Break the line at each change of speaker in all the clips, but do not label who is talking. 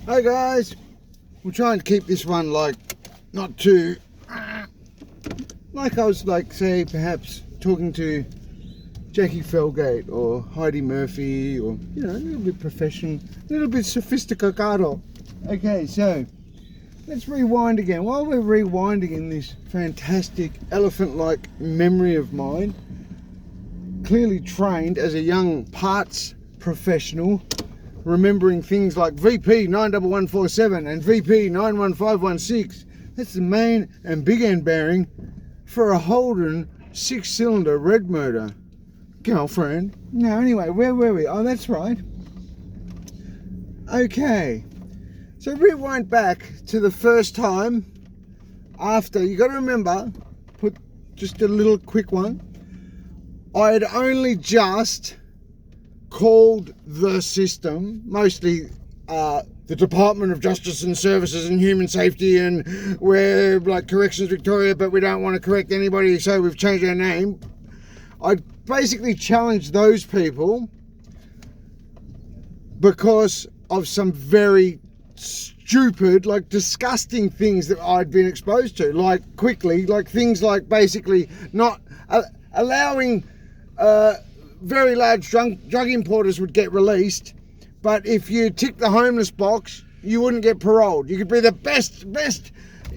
Hey guys, we'll try and keep this one not too like I was say perhaps talking to Jackie Felgate or Heidi Murphy, or a little bit professional, a little bit sophisticado. Okay, so let's rewind again. While we're rewinding in this fantastic elephant-like memory of mine, clearly trained as a young parts professional, remembering things like VP 91147 and VP 91516. That's the main and big end bearing for a Holden 6-cylinder red motor. Girlfriend. No, anyway, where were we? Oh, that's right. Okay. So rewind back to the first time after, you got to remember, put just a little quick one. I had only just called the system, mostly the Department of Justice and Services and Human Safety, and we're like Corrections Victoria, but we don't want to correct anybody, so we've changed our name. I basically challenged those people because of some very stupid, disgusting things that I'd been exposed to, things like basically not allowing very large drug importers would get released, but if you tick the homeless box, you wouldn't get paroled. You could be the best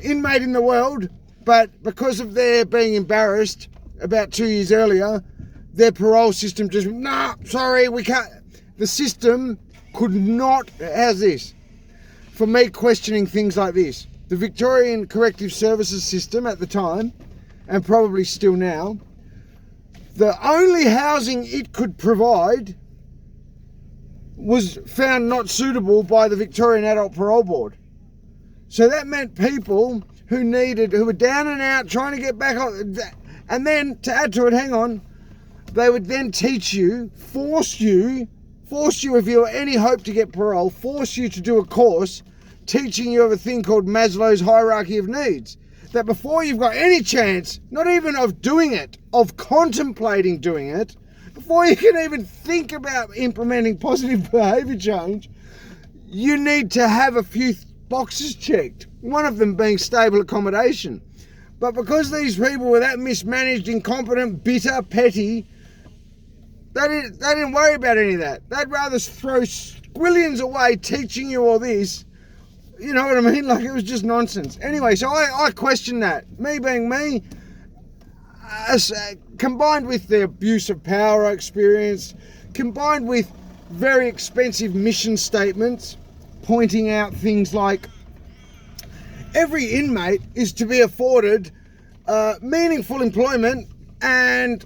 inmate in the world, but because of their being embarrassed about 2 years earlier, their parole system just, sorry, we can't. The system could not, how's this? For me questioning things like this, the Victorian Corrective Services system at the time, and probably still now, the only housing it could provide was found not suitable by the Victorian Adult Parole Board. So that meant people who were down and out trying to get back on, and then to add to it, hang on, they would then teach you, force you if you were any hope to get parole, force you to do a course teaching you of a thing called Maslow's hierarchy of needs. That before you've got any chance, not even of doing it, of contemplating doing it, before you can even think about implementing positive behaviour change, you need to have a few boxes checked. One of them being stable accommodation. But because these people were that mismanaged, incompetent, bitter, petty, they didn't worry about any of that. They'd rather throw squillions away teaching you all this. You know what I mean? It was just nonsense. Anyway, so I questioned that. Me being me, combined with the abuse of power I experienced, combined with very expensive mission statements pointing out things like every inmate is to be afforded meaningful employment and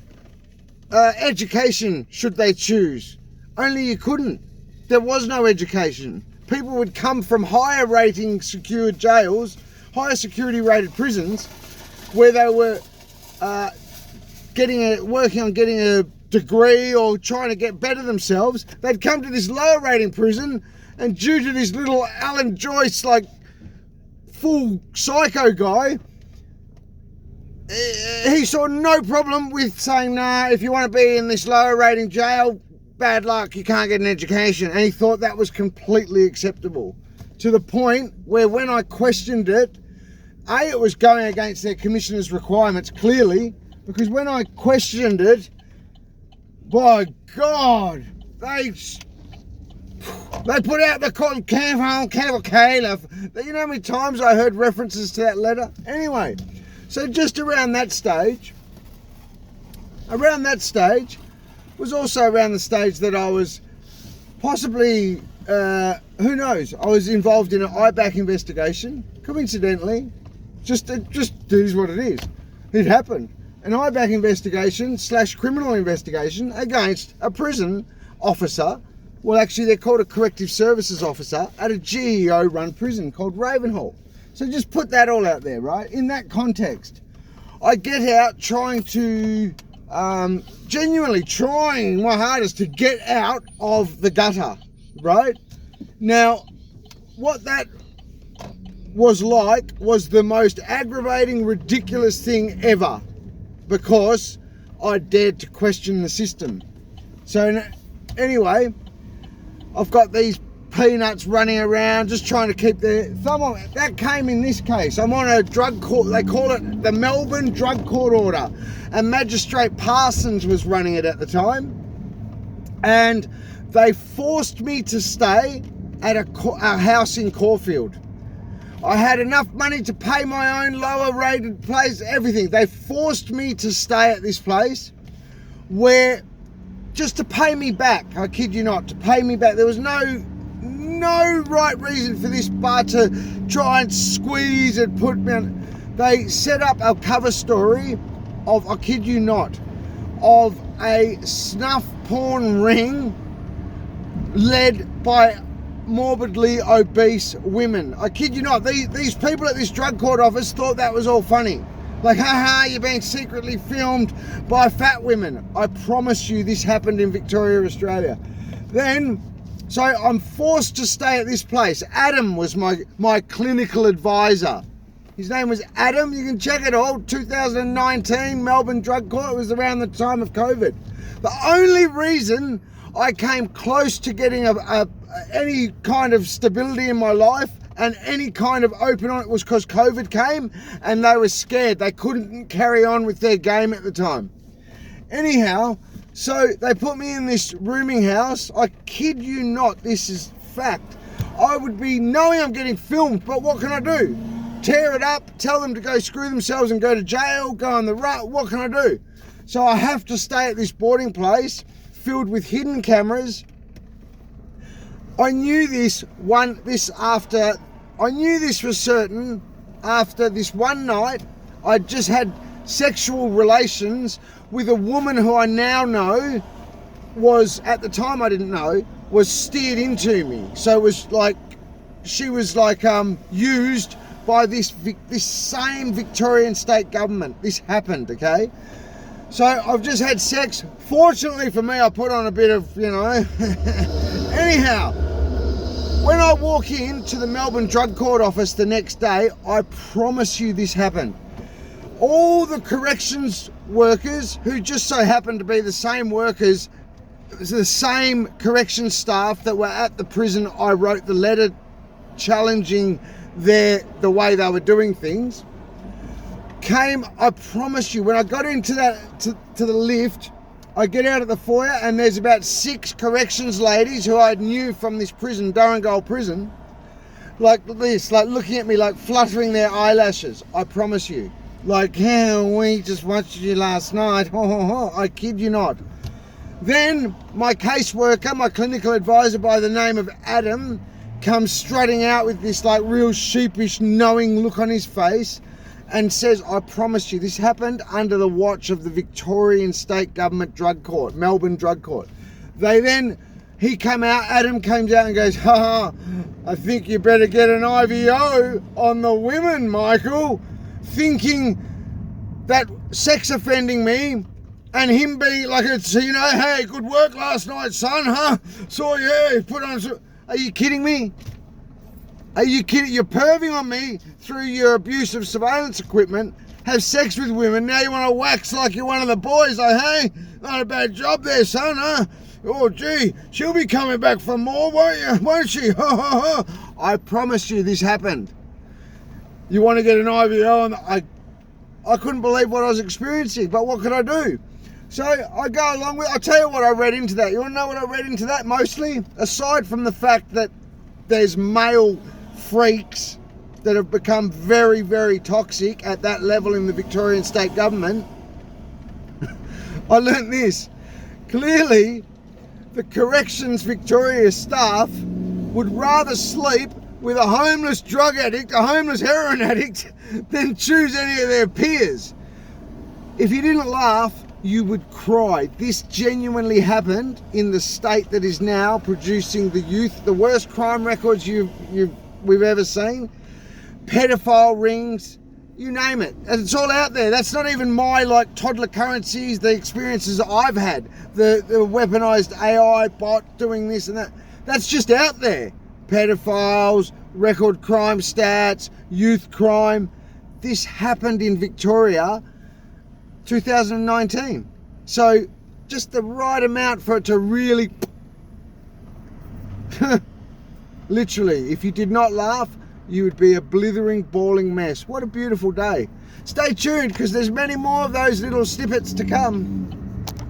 education should they choose. Only you couldn't. There was no education. People would come from higher rating secured jails, higher security rated prisons, where they were working on getting a degree or trying to get better themselves. They'd come to this lower rating prison, and due to this little Alan Joyce full psycho guy, he saw no problem with saying, nah, if you want to be in this lower rating jail, bad luck, you can't get an education. And he thought that was completely acceptable, to the point where when I questioned it, it was going against their commissioner's requirements, clearly, because when I questioned it, by God, they put out the cavalcade. You know how many times I heard references to that letter? Anyway, so just around that stage was also around the stage that I was possibly, who knows, I was involved in an IBAC investigation, coincidentally, just is what it is. It happened. An IBAC investigation / criminal investigation against a prison officer. Well, actually, they're called a corrective services officer at a GEO-run prison called Ravenhall. So just put that all out there, right? In that context, I get out trying to, genuinely trying my hardest to get out of the gutter, right? Now, what that was the most aggravating, ridiculous thing ever, because I dared to question the system. So anyway, I've got these peanuts running around, just trying to keep their thumb on. That came in this case. I'm on a drug court, they call it the Melbourne Drug Court Order, and Magistrate Parsons was running it at the time, and they forced me to stay at a house in Caulfield. I had enough money to pay my own lower rated place, everything. They forced me to stay at this place where, just to pay me back, I kid you not, to pay me back. There was no right reason for this but to try and squeeze and put me on. They set up a cover story of, I kid you not, of a snuff porn ring led by morbidly obese women. I kid you not, these people at this drug court office thought that was all funny. Like, haha, you're being secretly filmed by fat women. I promise you this happened in Victoria, Australia. Then, so I'm forced to stay at this place. Adam was my clinical advisor. His name was Adam. You can check it all. 2019 Melbourne Drug Court. It was around the time of COVID. The only reason I came close to getting any kind of stability in my life and any kind of open on it was because COVID came and they were scared. They couldn't carry on with their game at the time. Anyhow, so they put me in this rooming house. I kid you not, this is fact. I would be knowing I'm getting filmed, but what can I do? Tear it up, tell them to go screw themselves and go to jail, go on the rut. What can I do? So I have to stay at this boarding place filled with hidden cameras. I knew this for certain after this one night. I just had sexual relations with a woman who I now know was, at the time I didn't know, was steered into me. So it was like, she was like used by this same Victorian state government. This happened, okay? So I've just had sex. Fortunately for me, I put on a bit of, Anyhow, when I walk into the Melbourne Drug Court office the next day, I promise you this happened. All the corrections workers, who just so happened to be the same workers, the same corrections staff that were at the prison I wrote the letter challenging the way they were doing things, came. I promise you, when I got into to the lift, I get out of the foyer and there's about 6 corrections ladies who I knew from this prison, Durrangole prison, like this, like looking at me, like fluttering their eyelashes. I promise you. Like, yeah, we just watched you last night. I kid you not. Then my caseworker, my clinical advisor by the name of Adam, comes strutting out with this like real sheepish, knowing look on his face and says, I promise you, this happened under the watch of the Victorian State Government Drug Court, Melbourne Drug Court. Adam comes out and goes, I think you better get an IVO on the women, Michael, thinking that sex offending me and him being like, it's, hey, good work last night, son, huh? So, yeah, put on some... Are you kidding me? Are you kidding? You're perving on me through your abuse of surveillance equipment, have sex with women, now you want to wax like you're one of the boys, like, hey, not a bad job there, son, huh? Oh, gee, she'll be coming back for more, won't she? I promise you this happened. You want to get an IVO, and I couldn't believe what I was experiencing, but what could I do? So I go along with, I'll tell you what I read into that. You want to know what I read into that mostly? Aside from the fact that there's male freaks that have become very, very toxic at that level in the Victorian state government, I learnt this. Clearly, the Corrections Victoria staff would rather sleep with a homeless drug addict, a homeless heroin addict, than choose any of their peers. If you didn't laugh, you would cry. This genuinely happened in the state that is now producing the youth, the worst crime records we've ever seen. Pedophile rings, you name it. And it's all out there. That's not even my like toddler currencies, the experiences I've had. The weaponized AI bot doing this and that. That's just out there. Pedophiles, record crime stats, youth crime. This happened in Victoria 2019. So just the right amount for it to really Literally, if you did not laugh, you would be a blithering, bawling mess. What a beautiful day. Stay tuned, because there's many more of those little snippets to come.